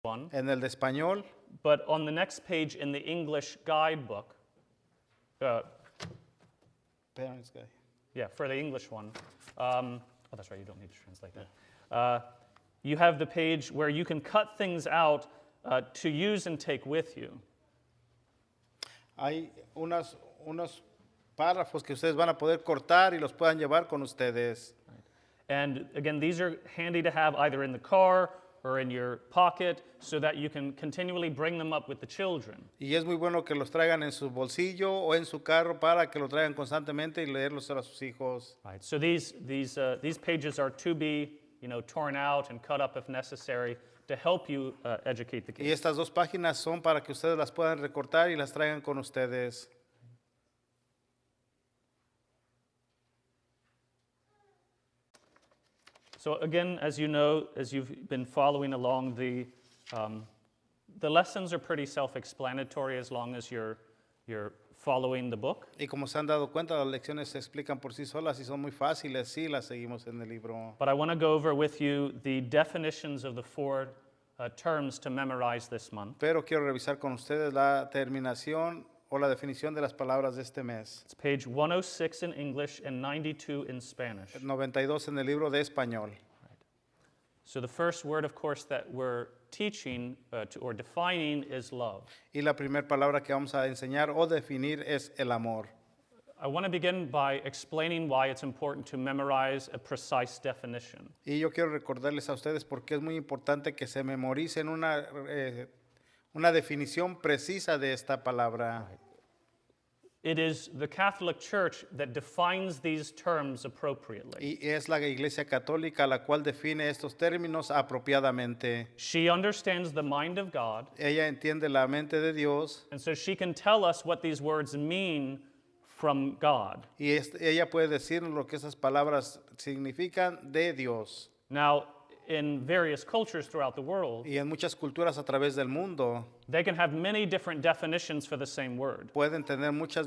one, en el de español, but on the next page in the English guidebook, Parents Guide. yeah, for the English one, oh, that's right, you don't need to translate that. You have the page where you can cut things out to use and take with you. Hay unos párrafos que ustedes van a poder cortar y los puedan llevar con ustedes. And again, these are handy to have either in the car or in your pocket so that you can continually bring them up with the children. Y es muy bueno que los traigan en su bolsillo o en su carro para que lo traigan constantemente y leerlos a sus hijos. Right. So these pages are to be, torn out and cut up if necessary to help you educate the Y kids. estas dos páginas son para que ustedes las puedan recortar y las traigan con ustedes. So again, as you know, as you've been following along, the lessons are pretty self-explanatory as long as you're following the book. Y como se han dado cuenta, las lecciones se explican por sí solas y son muy fáciles si las seguimos en el libro. But I want to go over with you the definitions of the four terms to memorize this month. Pero quiero revisar con ustedes la terminación o la definición de las palabras de este mes. It's page 106 in English and 92 in Spanish. 92 en el libro de español. So the first word, of course, that we're teaching or defining is love. Y la primera palabra que vamos a enseñar o definir es el amor. I want to begin by explaining why it's important to memorize a precise definition. Y yo quiero recordarles a ustedes por qué es muy importante que se memoricen una definición precisa de esta palabra. It is the Catholic Church that defines these terms appropriately. Y es la Iglesia Católica la cual define estos términos apropiadamente. She understands the mind of God, Ella entiende la mente de Dios and so she can tell us what these words mean from God. y ella puede decirnos lo que esas palabras significan de Dios. Now, in various cultures throughout the world, Y en muchas culturas a través del mundo they can have many different definitions for the same word. pueden tener muchas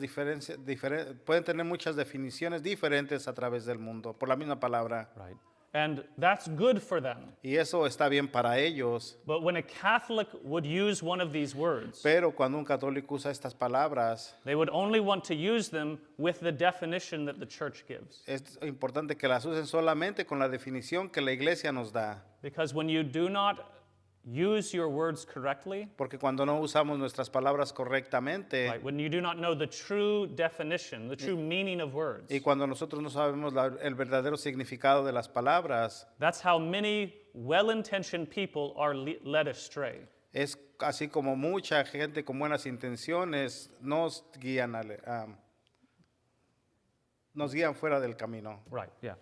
definiciones diferentes a través del mundo por la misma palabra. Right. And that's good for them. Y eso está bien para ellos. But when a Catholic would use one of these words, Pero cuando un católico usa estas palabras, they would only want to use them with the definition that the church gives. es importante que las usen solamente con la definición que la iglesia nos da. Because when you do not use your words correctly, Porque cuando no usamos nuestras palabras correctamente right, when you do not know the true definition, the true meaning of words, y cuando nosotros no sabemos el verdadero significado de las palabras, that's how many well-intentioned people are led astray. es así como mucha gente con buenas intenciones nos guían fuera del camino. Right, yeah.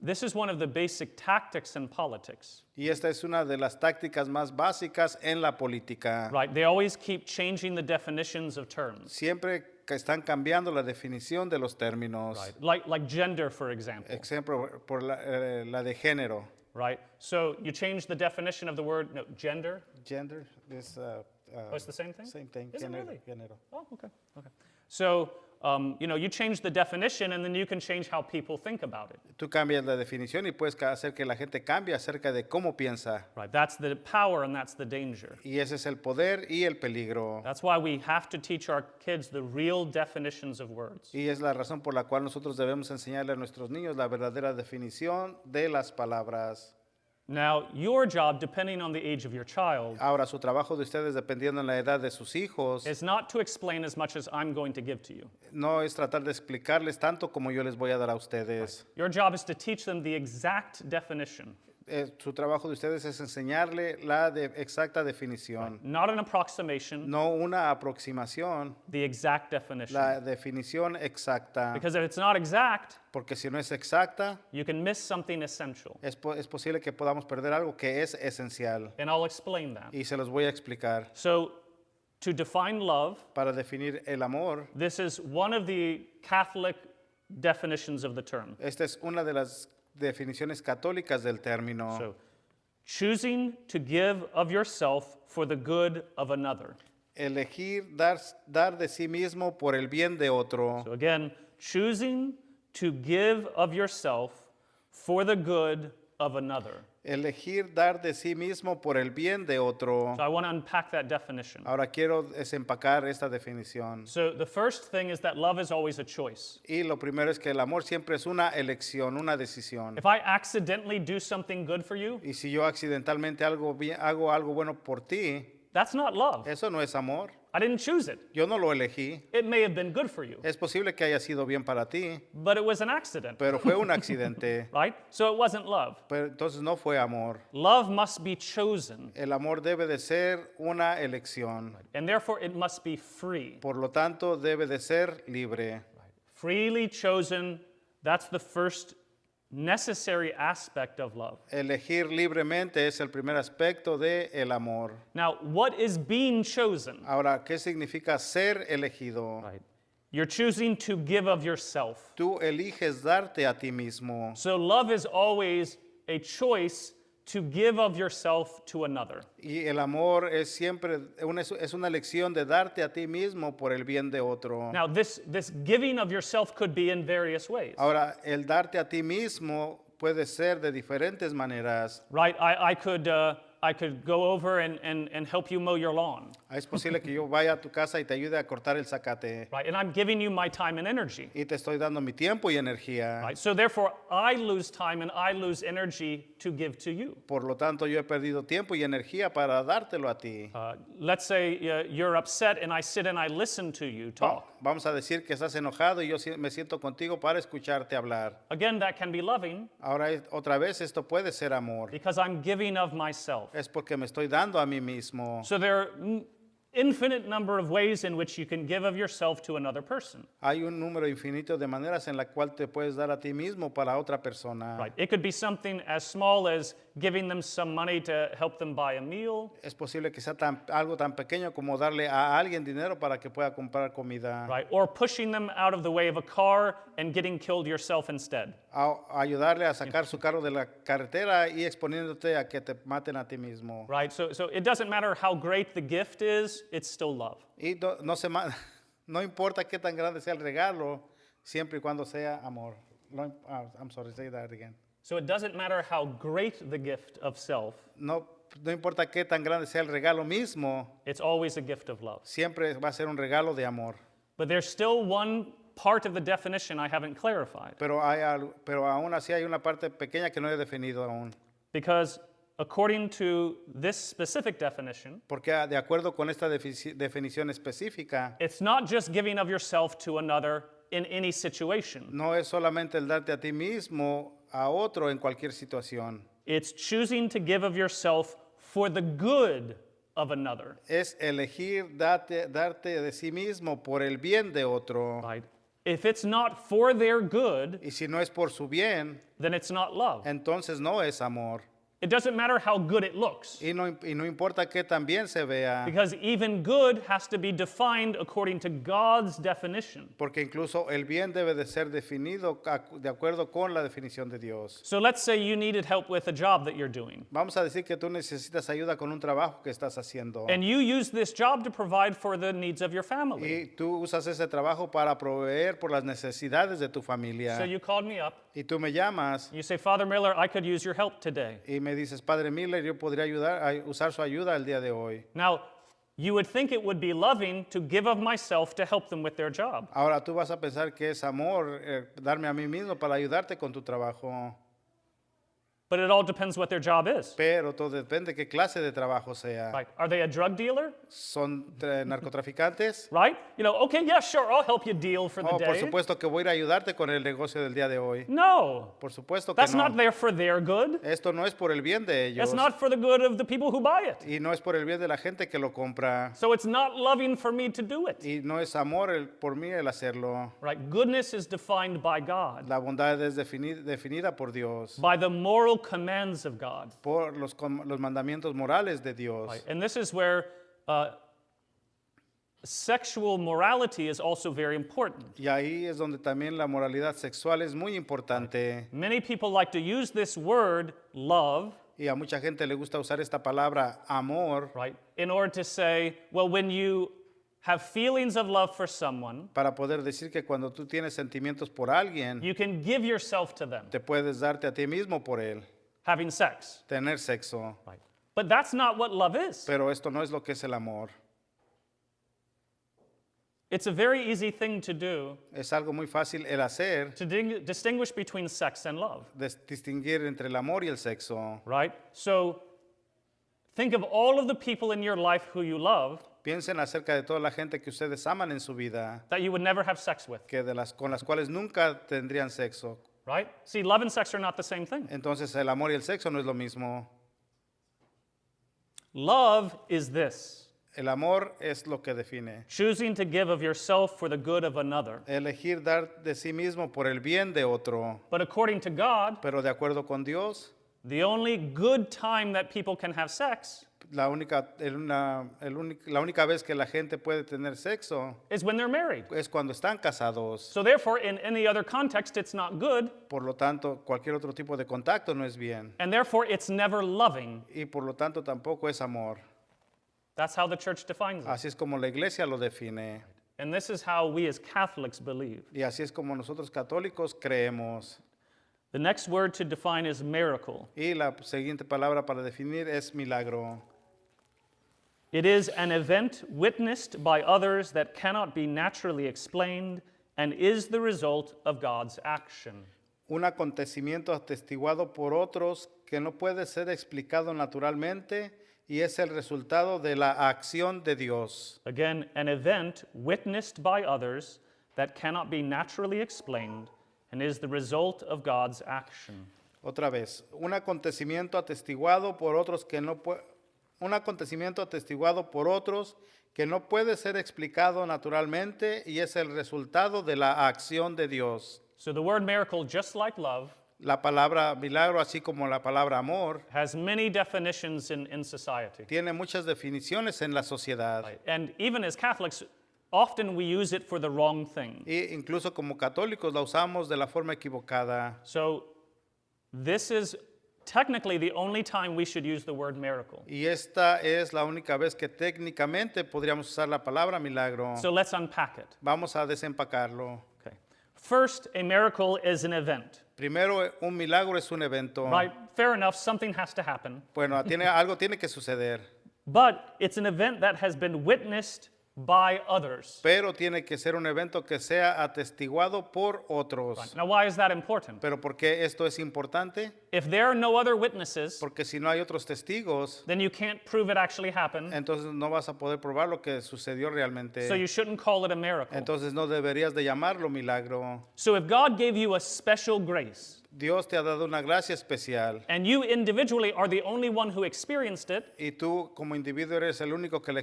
This is one of the basic tactics in politics. Y esta es una de las tácticas más básicas en la política. Right, they always keep changing the definitions of terms. Siempre que están cambiando la definición de los términos. Right, like gender, for example. Ejemplo, por la de género. Right, so you change the definition of the word gender. Gender is Oh, it's the same thing? Same thing. Is it really? Género. Oh, okay. So, you change the definition and then you can change how people think about it. Tú cambias la definición y puedes hacer que la gente cambie acerca de cómo piensa. Right, that's the power and that's the danger. Y ese es el poder y el peligro. That's why we have to teach our kids the real definitions of words. Y es la razón por la cual nosotros debemos enseñarle a nuestros niños la verdadera definición de las palabras. Now, your job, depending on the age of your child, Ahora, su trabajo de ustedes, dependiendo en la edad de sus hijos, is not to explain as much as I'm going to give to you. no es tratar de explicarles tanto como yo les voy a dar a ustedes. Your job is to teach them the exact definition. Su trabajo de ustedes es enseñarle la exacta definición, Not an approximation, no una aproximación, the exact definition. la definición exacta. Because if it's not exact, Porque si no es exacta, you can miss something essential. es posible que podamos perder algo que es esencial. And I'll explain that. Y se los voy a explicar. So, to define love, Para definir el amor, this is one of the Catholic definitions of the term. esta es una de las definiciones católicas del término. So, choosing to give of yourself for the good of another. Elegir dar de sí mismo por el bien de otro. So again, choosing to give of yourself for the good of another. Elegir dar de sí mismo por el bien de otro. So I want to unpack that definition. Ahora quiero desempacar esta definición. So the first thing is that love is always a choice. Y lo primero es que el amor siempre es una elección, una decisión. If I accidentally do something good for you, Y si yo accidentalmente hago algo bueno por ti, that's not love. eso no es amor. I didn't choose it. Yo no lo elegí. It may have been good for you, Es posible que haya sido bien para ti, but it was an accident, pero fue un accidente. right? So it wasn't love. Pero entonces no fue amor. Love must be chosen, El amor debe de ser una elección. and therefore it must be free. Por lo tanto, debe de ser libre. Freely chosen, that's the first necessary aspect of love. Elegir libremente es el primer aspecto de el amor. Now, what is being chosen? Ahora, ¿qué significa ser elegido? Right. You're choosing to give of yourself. Tú eliges darte a ti mismo. So love is always a choice to give of yourself to another. Y el amor es siempre es una elección de darte a ti mismo por el bien de otro. Now, this giving of yourself could be in various ways. Ahora, el darte a ti mismo puede ser de diferentes maneras. Right? I could go over and help you mow your lawn. Es posible que yo vaya a tu casa y te ayude a cortar el zacate. Right? And I'm giving you my time and energy. Y te estoy dando mi tiempo y energía. Right? So therefore, I lose time and I lose energy to give to you. Por lo tanto, yo he perdido tiempo y energía para dártelo a ti. Let's say you're upset and I sit and I listen to you talk. Vamos a decir que estás enojado y yo me siento contigo para escucharte hablar. Again, that can be loving Ahora, otra vez, esto puede ser amor. because I'm giving of myself. Es porque me estoy dando a mí mismo. So there are infinite number of ways in which you can give of yourself to another person. Hay un número infinito de maneras en la cual te puedes dar a ti mismo para otra persona. Right? It could be something as small as giving them some money to help them buy a meal. Es posible que sea algo tan pequeño como darle a alguien dinero para que pueda comprar comida. Right? Or pushing them out of the way of a car and getting killed yourself instead. A ayudarle a sacar su carro de la carretera y exponiéndote a que te maten a ti mismo. Right? So it doesn't matter how great the gift is, it's still love. Y no importa qué tan grande sea el regalo, siempre y cuando sea amor. I'm sorry, say that again. So it doesn't matter how great the gift of self, No importa qué tan grande sea el regalo mismo, it's always a gift of love. siempre va a ser un regalo de amor. But there's still one part of the definition I haven't clarified. Pero aún así hay una parte pequeña que no he definido aún. Because according to this specific definition, Porque de acuerdo con esta definición específica, it's not just giving of yourself to another in any situation. no es solamente el darte a ti mismo a otro en cualquier situación. It's choosing to give of yourself for the good of another. Es elegir darte de sí mismo por el bien de otro. Right? If it's not for their good, Y si no es por su bien, then it's not love. entonces no es amor. It doesn't matter how good it looks. Y no importa que también se vea, Because even good has to be defined according to God's definition. porque incluso el bien debe de ser definido de acuerdo con la definición de Dios. So let's say you needed help with a job that you're doing. Vamos a decir que tú necesitas ayuda con un trabajo que estás haciendo. And you use this job to provide for the needs of your family. Y tú usas ese trabajo para proveer por las necesidades de tu familia. So you called me up. Y tú me llamas You say, Father Miller, I could use your help today. y me dices, Padre Miller, yo podría usar su ayuda el día de hoy. Now, you would think it would be loving to give of myself to help them with their job. Ahora tú vas a pensar que es amor darme a mí mismo para ayudarte con tu trabajo. But it all depends what their job is. Pero todo depende qué clase de trabajo sea. Right? Are they a drug dealer? ¿Son narcotraficantes? Right? You know, okay, yeah, sure, I'll help you deal for the Oh, por day. supuesto que voy a ir a ayudarte con el negocio del día de hoy. No, Por supuesto que that's no. not there for their good. Esto no es por el bien de ellos. That's not for the good of the people who buy it. Y no es por el bien de la gente que lo compra. So it's not loving for me to do it. Y no es amor por mí el hacerlo. Right? Goodness is defined by God, La bondad es definida por Dios, by the moral commands of God. por los mandamientos morales de Dios. Right? And this is where sexual morality is also very important. Y ahí es donde también la moralidad sexual es muy importante. Many people like to use this word, love, Y a mucha gente le gusta usar esta palabra amor right, in order to say, well, when you have feelings of love for someone, para poder decir que cuando tú tienes sentimientos por alguien, you can give yourself to them. te puedes darte a ti mismo por él. having sex. tener sexo. Right. But that's not what love is. Pero esto no es lo que es el amor. It's a very easy thing to do Es algo muy fácil el hacer, to distinguish between sex and love, distinguir entre el amor y el sexo. right? So think of all of the people in your life who you love Piensen acerca de toda la gente que ustedes aman en su vida, that you would never have sex with, con las cuales nunca tendrían sexo. right? See, love and sex are not the same thing. Entonces el amor y el sexo no es lo mismo. Love is this: El amor es lo que define. choosing to give of yourself for the good of another. Elegir dar de sí mismo por el bien de otro. But according to God, Pero de acuerdo con Dios, the only good time that people can have sex la única vez que la gente puede tener sexo is when they're married. es cuando están casados. So therefore, in any other context, it's not good, Por lo tanto, cualquier otro tipo de contacto no es bien. and therefore it's never loving. Y por lo tanto tampoco es amor. That's how the church defines it. Así es como la iglesia lo define. And this is how we as Catholics believe. Y así es como nosotros católicos creemos. The next word to define is miracle. Y la siguiente palabra para definir es milagro. It is an event witnessed by others that cannot be naturally explained and is the result of God's action. Un acontecimiento atestiguado por otros que no puede ser explicado naturalmente y es el resultado de la acción de Dios. Again, an event witnessed by others that cannot be naturally explained and is the result of God's action. Otra vez, un acontecimiento atestiguado por otros que no puede ser explicado naturalmente y es el resultado de la acción de Dios. So the word miracle, just like love, La palabra milagro, así como la palabra amor, has many definitions in society. tiene muchas definiciones en la sociedad. And even as Catholics, often we use it for the wrong thing. E incluso como católicos la usamos de la forma equivocada. So this is technically the only time we should use the word miracle. Y esta es la única vez que técnicamente podríamos usar la palabra milagro. So let's unpack it. Vamos a desempacarlo. Okay. First, a miracle is an event. Primero, un milagro es un evento. Right? Fair enough, something has to happen. Bueno, algo tiene que suceder, But it's an event that has been witnessed by others. pero tiene que ser un evento que sea atestiguado por otros. Now, why is that important? ¿Pero por qué esto es importante? If there are no other witnesses, Porque si no hay otros testigos, then you can't prove it actually happened. entonces no vas a poder probar lo que sucedió realmente. So you shouldn't call it a miracle. Entonces no deberías de llamarlo milagro. So if God gave you a special grace, Dios te ha dado una gracia especial and you individually are the only one who experienced it, y tú como individuo eres el único que la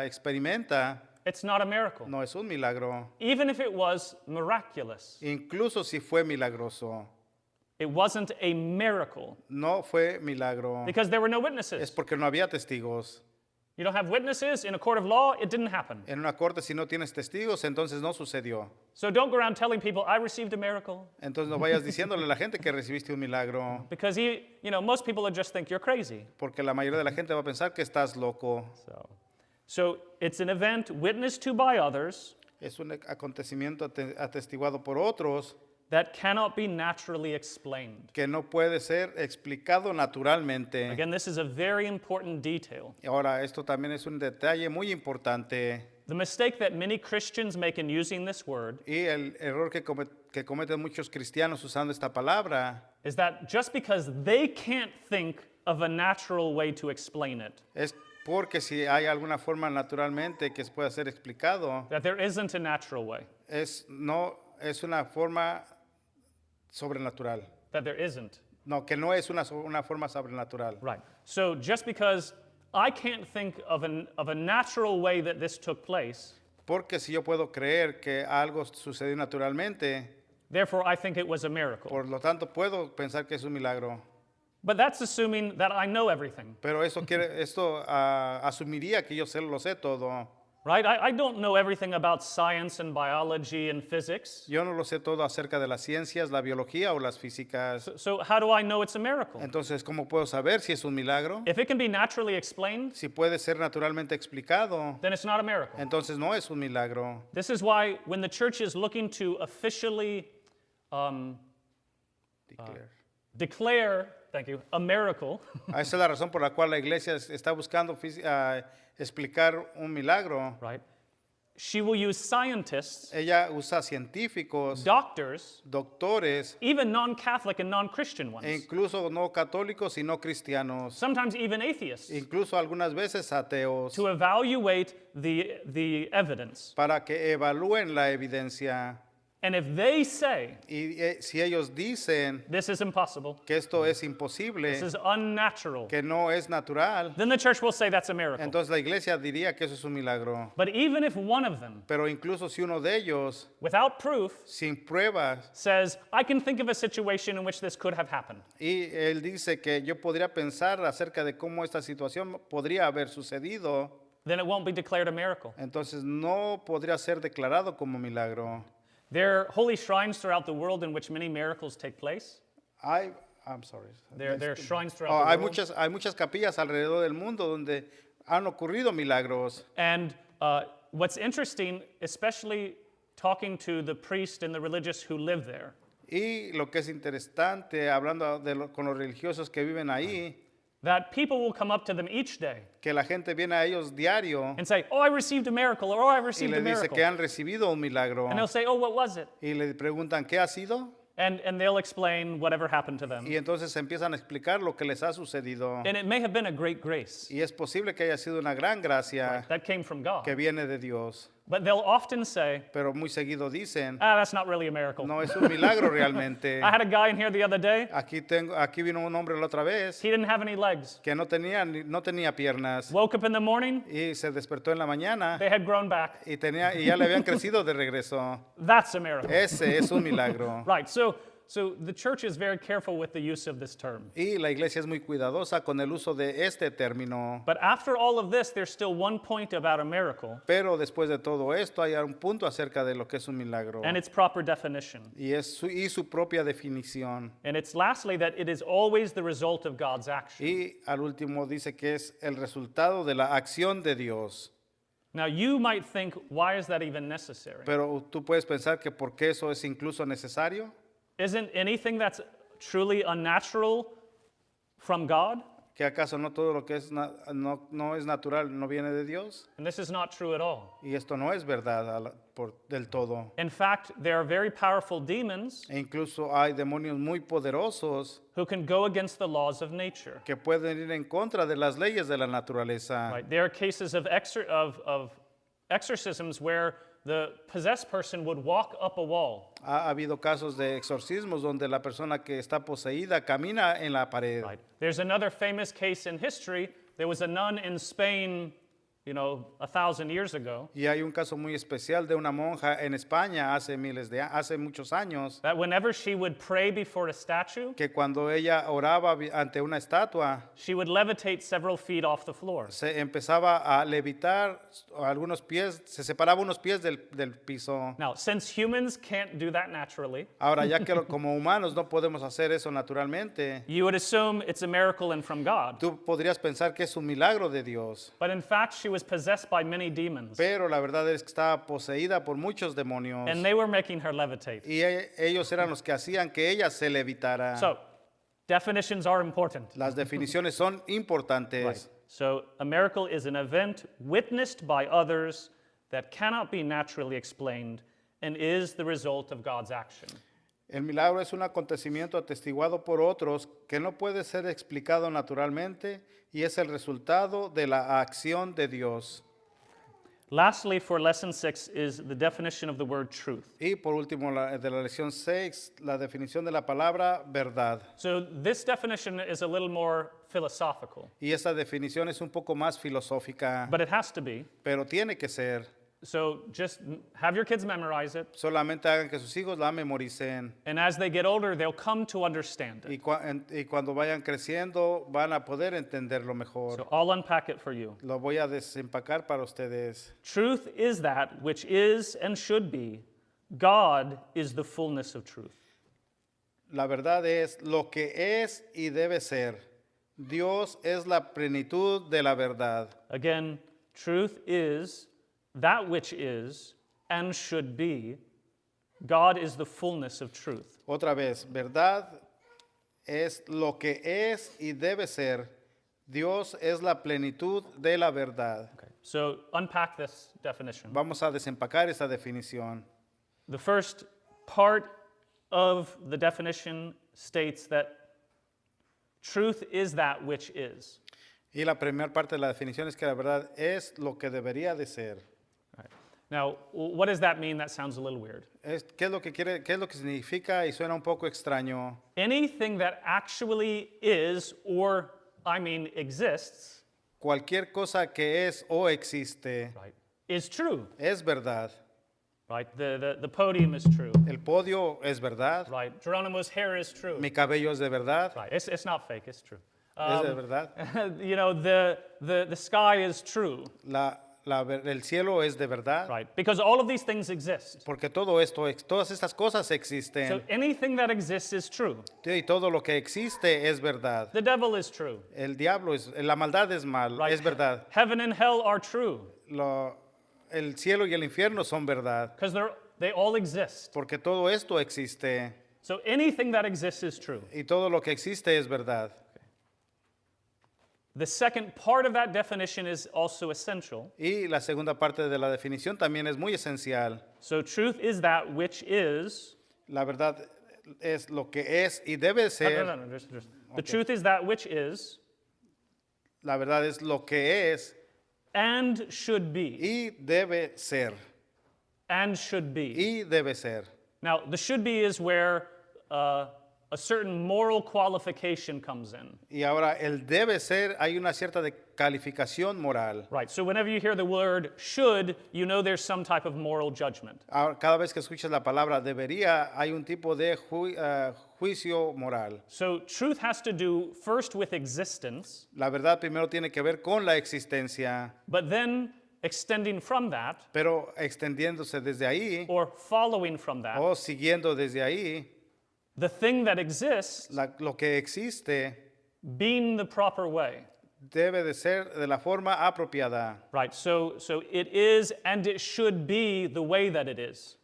experimenta, it's not a miracle. no es un milagro. Even if it was miraculous, Incluso si fue milagroso, it wasn't a miracle no fue milagro. because there were no Es witnesses. porque no había testigos. You don't have witnesses in a court of law, it didn't happen. En una corte, si no tienes testigos, entonces no sucedió. So don't go around telling people, I received a miracle. Entonces no vayas diciéndole a la gente que recibiste un milagro, Because most people would just think you're crazy. porque la mayoría de la gente va a pensar que estás loco. So it's an event witnessed to by others Es un acontecimiento atestiguado por otros that cannot be naturally explained. que no puede ser explicado naturalmente. Again, this is a very important detail. Ahora, esto también es un detalle muy importante. The mistake that many Christians make in using this word Y el error que cometen muchos cristianos usando esta palabra is that just because they can't think of a natural way to explain it, es porque si hay alguna forma naturalmente que pueda ser explicado, that there isn't a natural way, no es una forma sobrenatural. that there isn't. No, que no es una forma sobrenatural. Right. So just because I can't think of a natural way that this took place, Porque si yo puedo creer que algo sucedió naturalmente, therefore I think it was a miracle. por lo tanto puedo pensar que es un milagro. But that's assuming that I know everything, Pero esto asumiría que yo lo sé todo. right? I don't know everything about science and biology and physics. Yo no lo sé todo acerca de las ciencias, la biología o las físicas. So how do I know it's a miracle? Entonces, ¿cómo puedo saber si es un milagro? If it can be naturally explained, Si puede ser naturalmente explicado, then it's not a miracle. entonces no es un milagro. This is why when the church is looking to officially Declare. declare thank you, a miracle, Esa es la razón por la cual la iglesia está buscando explicar un milagro. right? She will use scientists, Ella usa científicos, doctors, doctores, even non-Catholic and non-Christian e ones, incluso no católicos y no cristianos, sometimes even atheists, incluso algunas veces ateos, to evaluate the evidence. para que evalúen la evidencia. And if they say, Y si ellos dicen this is impossible, que esto es imposible, this is unnatural, que no es natural, then the church will say that's a miracle. entonces la iglesia diría que eso es un milagro. But even if one of them, Pero incluso si uno de ellos, without proof, sin pruebas, says, I can think of a situation in which this could have happened, y él dice que yo podría pensar acerca de cómo esta situación podría haber sucedido, then it won't be declared a miracle. entonces no podría ser declarado como milagro. There are holy shrines throughout the world in which many miracles take place. I'm sorry. There are shrines Oh, throughout the world. hay muchas capillas alrededor del mundo donde han ocurrido milagros. And what's interesting, especially talking to the priest and the religious who live there, Y lo que es interesante, hablando con los religiosos que viven ahí, that people will come up to them each day que la gente viene a ellos diario and say, oh, I received a miracle, or oh, I y received le a dice miracle. que han recibido un milagro. And they'll say, oh, what was it? Y le preguntan, ¿qué ha sido? And they'll explain whatever happened to them. Y entonces empiezan a explicar lo que les ha sucedido. And it may have been a great grace Y es posible que haya sido una gran gracia that came from God. que viene de Dios. But they'll often say, Pero muy seguido dicen, that's not really a miracle. no es un milagro realmente. I had a guy in here the other day. Aquí vino un hombre la otra vez He didn't have any legs. que no tenía piernas Woke up in the morning, y se despertó en la mañana they had grown back. y ya le habían crecido de regreso. That's a miracle. Ese es un milagro. Right. So the church is very careful with the use of this term. Y la iglesia es muy cuidadosa con el uso de este término. But after all of this, there's still one point about a miracle Pero después de todo esto hay un punto acerca de lo que es un milagro and its proper definition. y su propia definición. And it's lastly that it is always the result of God's action. Y al último dice que es el resultado de la acción de Dios. Now you might think, why is that even necessary? Pero tú puedes pensar que por qué eso es incluso necesario. Isn't anything that's truly unnatural from God? ¿Que acaso no todo lo que es no es natural no viene de Dios? And this is not true at all. Y esto no es verdad del todo. In fact, there are very powerful demons E incluso hay demonios muy poderosos who can go against the laws of nature. que pueden ir en contra de las leyes de la naturaleza. Right? There are cases of exorcisms where the possessed person would walk up a wall. Ha habido casos de exorcismos donde la persona que está poseída camina en la pared. Right? There's another famous case in history. There was a nun in Spain, 1,000 years ago, Y hay un caso muy especial de una monja en España hace muchos años that whenever she would pray before a statue, que cuando ella oraba ante una estatua she would levitate several feet off the floor. se empezaba a levitar se separaba unos pies del piso. Now, since humans can't do that naturally, Ahora ya que como humanos no podemos hacer eso naturalmente, you would assume it's a miracle and from God. tú podrías pensar que es un milagro de Dios. But in fact, she was possessed by many demons, Pero la verdad es que estaba poseída por muchos demonios. and they were making her levitate. Y ellos eran los que hacían que ella se levitara. So, definitions are important. Las definiciones son importantes. Right. So, a miracle is an event witnessed by others that cannot be naturally explained and is the result of God's action. El milagro es un acontecimiento atestiguado por otros que no puede ser explicado naturalmente y es el resultado de la acción de Dios. Lastly, for lesson 6 is the definition of the word truth. Y por último, de la lección 6, la definición de la palabra verdad. So, this definition is a little more philosophical, Y esta definición es un poco más filosófica, but it has to be. pero tiene que ser. So, just have your kids memorize it, Solamente hagan que sus hijos la memoricen. and as they get older, they'll come to understand it. Y cuando vayan creciendo van a poder entenderlo mejor. So, I'll unpack it for you. Lo voy a desempacar para ustedes. Truth is that which is and should be. God is the fullness of truth. La verdad es lo que es y debe ser. Dios es la plenitud de la verdad. Again, truth is that which is and should be. God is the fullness of truth. Otra vez, verdad es lo que es y debe ser. Dios es la plenitud de la verdad. Okay. So unpack this definition. Vamos a desempacar esta definición. The first part of the definition states that truth is that which is. Y la primera parte de la definición es que la verdad es lo que debería de ser. All right. Now, what does that mean? That sounds a little weird. ¿Qué es lo que quiere, qué es lo que significa? Y suena un poco extraño. Anything that actually is, or exists, Cualquier cosa que es o existe right, is true. es verdad. Right? The podium is true. El podio es verdad. Right? Geronimo's hair is true. Mi cabello es de verdad. Right? It's not fake. It's true. Es de verdad. You know, the sky is true. El cielo es de verdad. Right? Because all of these things exist. Porque todo esto, todas estas cosas So existen. anything that exists is true. Y todo lo que existe es verdad. The devil is true. El diablo la maldad es mal, Right? es verdad. Heaven and hell are true El cielo y el infierno son verdad. because they all exist. Porque todo esto existe. So anything that exists is true. Y todo lo que existe es verdad. The second part of that definition is also essential. Y la segunda parte de la definición también es muy esencial. So truth is that which is. La verdad es lo que es y debe ser. No. The truth is that which is La verdad es lo que es and should be. y debe ser. And should be. Y debe ser. Now, the should be is where a certain moral qualification comes in. Y ahora el debe ser, hay una cierta calificación moral. Right. So whenever you hear the word should, you know there's some type of moral judgment. Ahora, cada vez que escuchas la palabra debería, hay un tipo de juicio moral. So truth has to do first with existence, La verdad primero tiene que ver con la existencia, but then extending from that pero extendiéndose desde ahí or following from that, o siguiendo desde ahí, the thing that exists lo que existe being the proper way. debe de ser de la forma apropiada. Right. So it is and it should be the way that it is.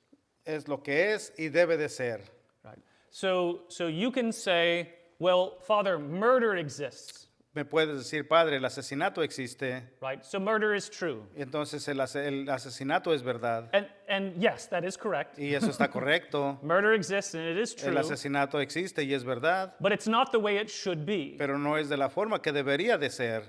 Es lo que es y debe de ser. Right. So you can say, well, Father, murder exists. Me puedes decir, padre, el asesinato existe. Right. So murder is true. Entonces el asesinato es verdad. And yes, that is correct. Y eso está correcto. Murder exists and it is El true. asesinato existe y es verdad. But it's not the way it should be. Pero no es de la forma que debería de ser.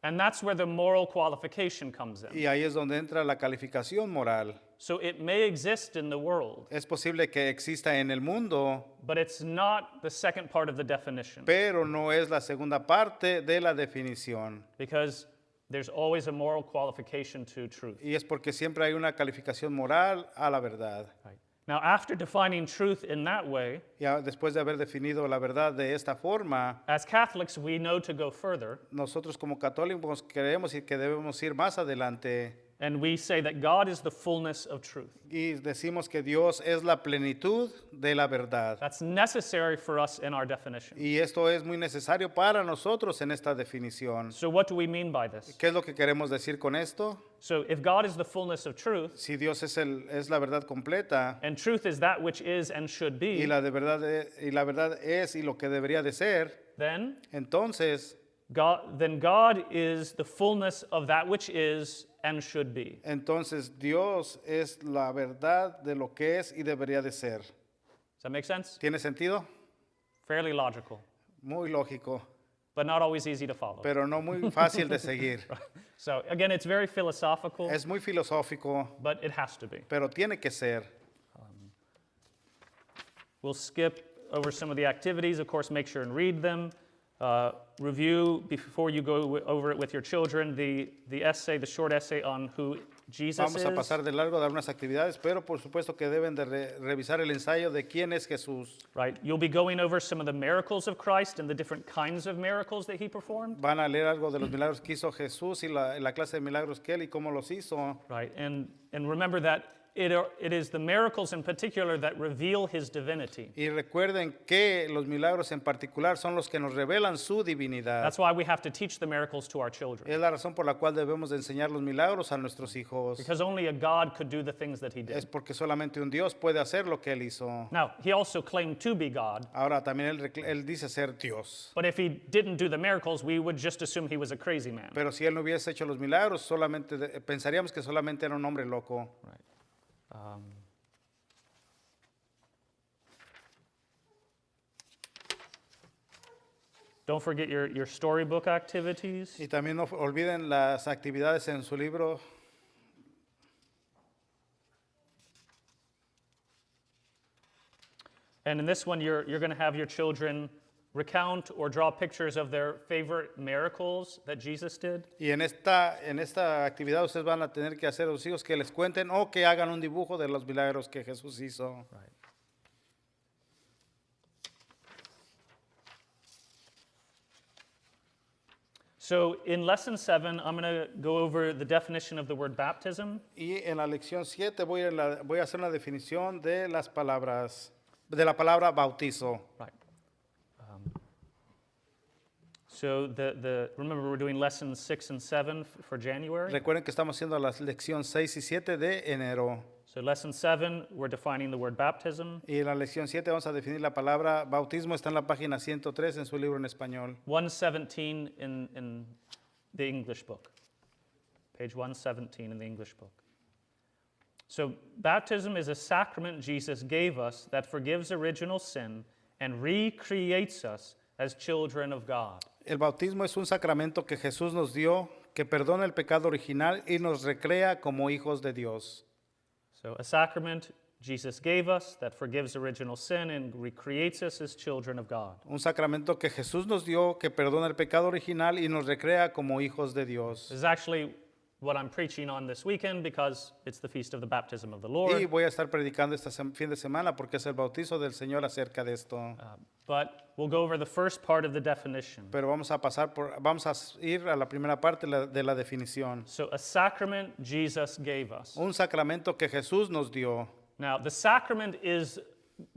And that's where the moral qualification comes in. Y ahí es donde entra la calificación moral. So it may exist in the world, Es posible que exista en el mundo, but it's not the second part of the definition. pero no es la segunda parte de la definición. Because there's always a moral qualification to truth. Y es porque siempre hay una calificación moral a la verdad. Right. Now, after defining truth in that way, Después de haber definido la verdad de esta forma, as Catholics, we know to go further, nosotros como católicos creemos que debemos ir más adelante and we say that God is the fullness of truth. y decimos que Dios es la plenitud de la verdad. That's necessary for us in our definition. Y esto es muy necesario para nosotros en esta definición. So what do we mean by this? ¿Qué es lo que queremos decir con esto? So if God is the fullness of truth, Si Dios es la verdad completa and truth is that which is and should be, y la verdad es y lo que debería de ser, then entonces God is the fullness of that which is and should be. Dios es la verdad de lo que es y debería de ser. Does that make sense? ¿Tiene sentido? Fairly logical, Muy lógico, but not always easy to follow. pero no muy fácil de seguir. So again, it's very philosophical, Es muy filosófico, but it has to be. pero tiene que ser. We'll skip over some of the activities. Of course, make sure and read them. Review before you go over it with your children the short essay on who Jesus Vamos a is. pasar de largo a dar unas actividades, pero por supuesto que deben de revisar el ensayo de quién es Jesús. Right. You'll be going over some of the miracles of Christ and the different kinds of miracles that he performed. Van a leer algo de los milagros que hizo Jesús y la clase de milagros que él y cómo los hizo. Right. And remember that it is the miracles in particular that reveal his divinity. Y recuerden que los milagros en particular son los que nos revelan su divinidad. That's why we have to teach the miracles to our children. Es la razón por la cual debemos de enseñar los milagros a nuestros hijos. Because only a God could do the things that he Es did. porque solamente un Dios puede hacer lo que él hizo. Now, he also claimed to be God, Ahora también él dice ser Dios. but if he didn't do the miracles, we would just assume he was a crazy man. Pero si él no hubiese hecho los milagros, pensaríamos que solamente era un hombre loco. Right. Don't forget your storybook activities. Y también no olviden las actividades en su libro. And in this one, you're going to have your children recount or draw pictures of their favorite miracles that Jesus did. Y en esta actividad ustedes van a tener que hacer a los hijos que les cuenten o que hagan un dibujo de los milagros que Jesús hizo. Right. So in lesson 7, I'm going to go over the definition of the word baptism. Y en la lección 7 voy a hacer una definición de las palabras, de la palabra bautizo. Right. So remember we're doing lessons 6 and 7 for January. Recuerden que estamos haciendo las lecciones 6 y 7 de enero. So lesson 7, we're defining the word baptism. Y en la lección 7 vamos a definir la palabra bautismo. Está en la página 103 en su libro en español. 117 in the English book. Page 117 in the English book. So baptism is a sacrament Jesus gave us that forgives original sin and recreates us as children of God. El bautismo es un sacramento que Jesús nos dio, que perdona el pecado original y nos recrea como hijos de Dios. So a sacrament Jesus gave us that forgives original sin and recreates us as children of God. Un sacramento que Jesús nos dio, que perdona el pecado original y nos recrea como hijos de Dios. This is actually what I'm preaching on this weekend because it's the feast of the baptism of the Y Lord. voy a estar predicando este fin de semana porque es el bautizo del Señor acerca de esto. But we'll go over the first part of the definition. Pero vamos a ir a la primera parte de la definición. So a sacrament Jesus gave us. Un sacramento que Jesús nos dio. Now, the sacrament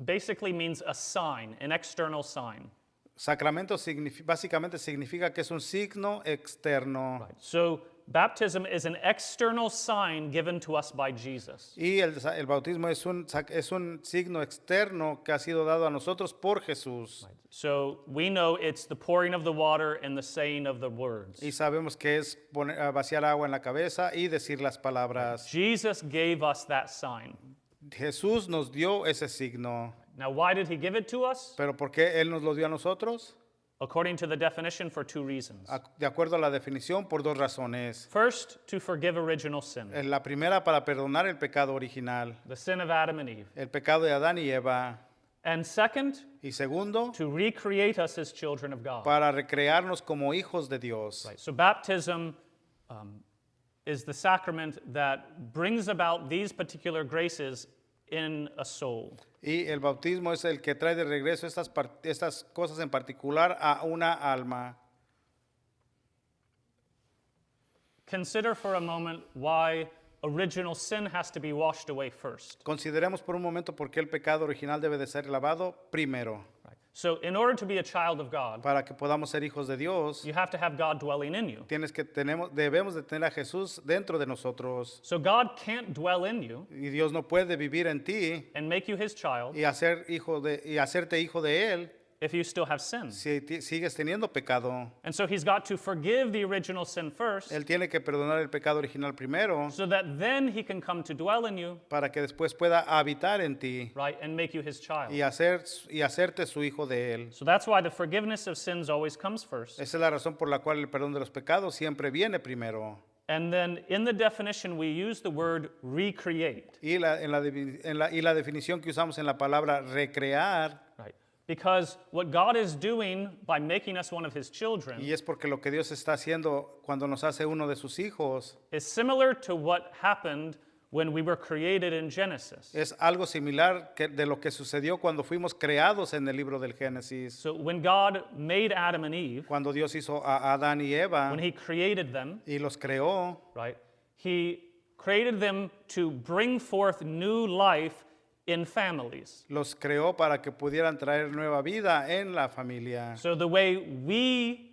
basically means a sign, an external sign. Sacramento básicamente significa que es un signo externo. Right. So baptism is an external sign given to us by Jesus. Y el bautismo es un signo externo que ha sido dado a nosotros por Jesús. Right. So we know it's the pouring of the water and the saying of the words. Y sabemos que es vaciar agua en la cabeza y decir las palabras. Jesus gave us that sign. Jesús nos dio ese signo. Now, why did he give it to us? ¿Pero por qué Él nos lo dio a nosotros? According to the definition, for 2 reasons. De acuerdo a la definición, por 2 razones. First, to forgive original sin, La primera, para perdonar el pecado original, the sin of Adam and Eve. el pecado de Adán y Eva. And second, Y segundo, to recreate us as children of God. para recrearnos como hijos de Dios. Right. So baptism is the sacrament that brings about these particular graces in a soul. Y el bautismo es el que trae de regreso estas cosas en particular a una alma. Consider for a moment why original sin has to be washed away first. Consideremos por un momento por qué el pecado original debe de ser lavado primero. Right. So in order to be a child of God, Para que podamos ser hijos de Dios, you have to have God dwelling in you. debemos de tener a Jesús dentro de nosotros. So God can't dwell in you Y Dios no puede vivir en ti and make you his child y hacerte hijo de Él if you still have sin. si sigues teniendo pecado. And so he's got to forgive the original sin first Él tiene que perdonar el pecado original primero so that then he can come to dwell in you, para que después pueda habitar en ti right, and make you his child. y hacerte su hijo de Él. So that's why the forgiveness of sins always comes first. Esa es la razón por la cual el perdón de los pecados siempre viene primero. And then in the definition we use the word recreate, Y la definición que usamos en la palabra recrear, right? Because what God is doing by making us one of his children y es porque lo que Dios está haciendo cuando nos hace uno de sus hijos, is similar to what happened when we were created in Genesis. es algo similar de lo que sucedió cuando fuimos creados en el libro del Génesis. So when God made Adam and Eve, Cuando Dios hizo a Adán y Eva when he created them, y los creó, right, he created them to bring forth new life in families. Los creó para que pudieran traer nueva vida en la familia. So the way we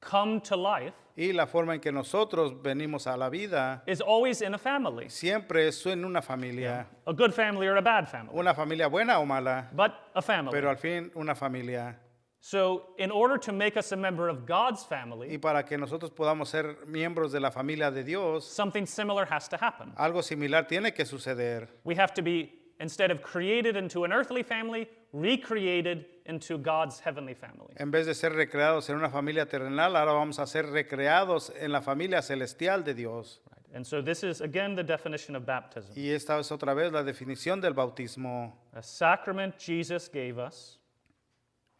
come to life Y la forma en que nosotros venimos a la vida is always in a family. siempre es en una familia. A good family or a bad family, Una familia buena o mala, but a family. pero al fin una familia. So in order to make us a member of God's Y family, para que nosotros podamos ser miembros de la familia de Dios, something similar has to happen. algo similar tiene que suceder. We have to be, instead of created into an earthly family, recreated into God's heavenly family. En vez de ser recreados en una familia terrenal, ahora vamos a ser recreados en la familia celestial de Dios. And so this is, again, the definition of baptism. Y esta es otra vez la definición del bautismo. A sacrament Jesus gave us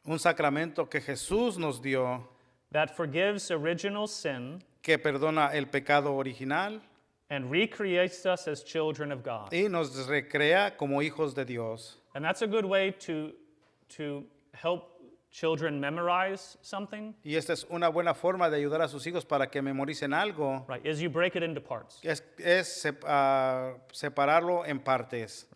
Un sacramento que Jesús nos dio, that forgives original sin que perdona el pecado original and recreates us as children of God. y nos recrea como hijos de Dios. And that's a good way to help children memorize something, Y esta es una buena forma de ayudar a sus hijos para que memoricen algo, right? Is you break it into parts. separarlo en partes.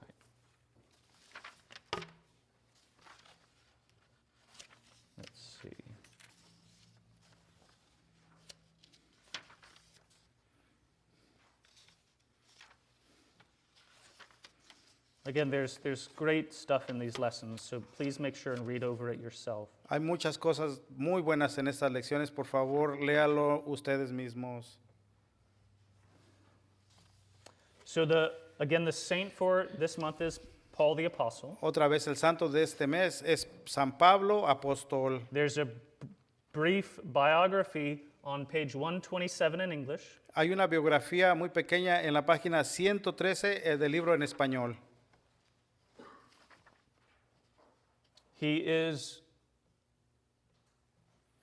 Let's see. Again, there's great stuff in these lessons, so please make sure and read over it yourself. Hay muchas cosas muy buenas en estas lecciones. Por favor, léalo ustedes mismos. So the saint for this month is Paul the Apostle. Otra vez, el santo de este mes es San Pablo, apóstol. There's a brief biography on page 127 in English. Hay una biografía muy pequeña en la página 113 del libro en español. He is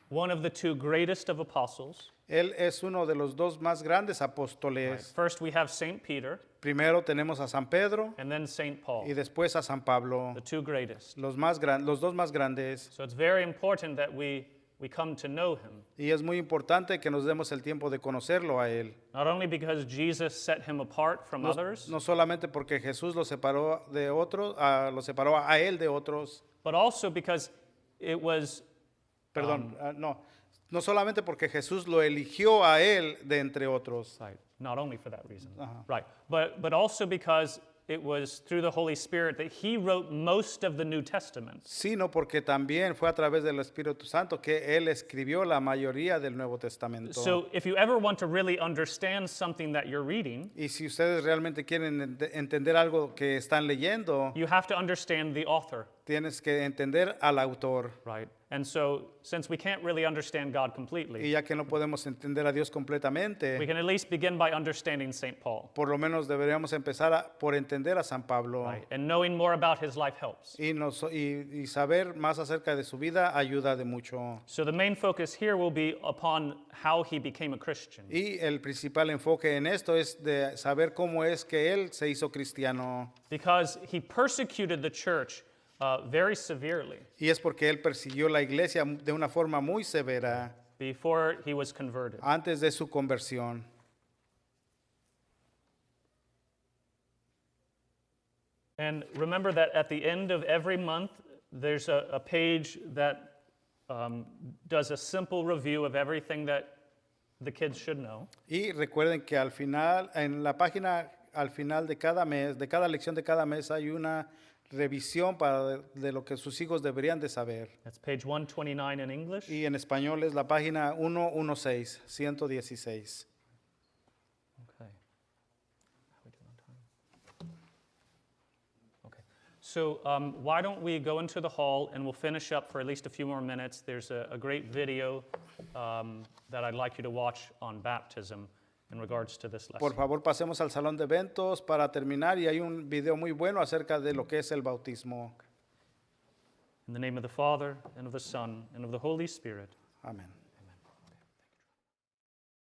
one of the two greatest of apostles. Él es uno de los dos más grandes apóstoles. First, we have Saint Peter, Primero tenemos a San Pedro and then Saint Paul, y después a San Pablo, the two greatest. los dos más grandes. So it's very important that we come to know him, Y es muy importante que nos demos el tiempo de conocerlo a él. not only because Jesus set him apart from others, No solamente porque Jesús lo separó de otros, lo separó a él de otros. but also because it was Perdón, no solamente porque Jesús lo eligió a él de entre otros. right, not only for that reason, right, but also because it was through the Holy Spirit that he wrote most of the New Testament. Sino porque también fue a través del Espíritu Santo que él escribió la mayoría del Nuevo Testamento. So if you ever want to really understand something that you're reading, Y si ustedes realmente quieren entender algo que están leyendo, you have to understand the author, tienes que entender al autor. right? And so since we can't really understand God Y completely, ya que no podemos entender a Dios completamente, we can at least begin by understanding St. Paul, por lo menos deberíamos empezar por entender a San Pablo. right? And knowing more about his life helps. Y saber más acerca de su vida ayuda de mucho. So the main focus here will be upon how he became a Christian. Y el principal enfoque en esto es de saber cómo es que él se hizo cristiano. Because he persecuted the church very severely Y es porque él persiguió la iglesia de una forma muy severa before he was converted. antes de su conversión. And remember that at the end of every month, there's a page that does a simple review of everything that the kids should know. Y recuerden que al final, en la página al final de cada mes, de cada lección de cada mes, hay una revisión de lo que sus hijos deberían de saber. That's page 129 in English. Y en español es la página 116, 116. Okay. How we doing on time? Okay. So why don't we go into the hall and we'll finish up for at least a few more minutes. There's a great video that I'd like you to watch on baptism in regards to this lesson. Por favor, pasemos al salón de eventos para terminar y hay un video muy bueno acerca de lo que es el bautismo. In the name of the Father, and of the Son, and of the Holy Spirit. Amén.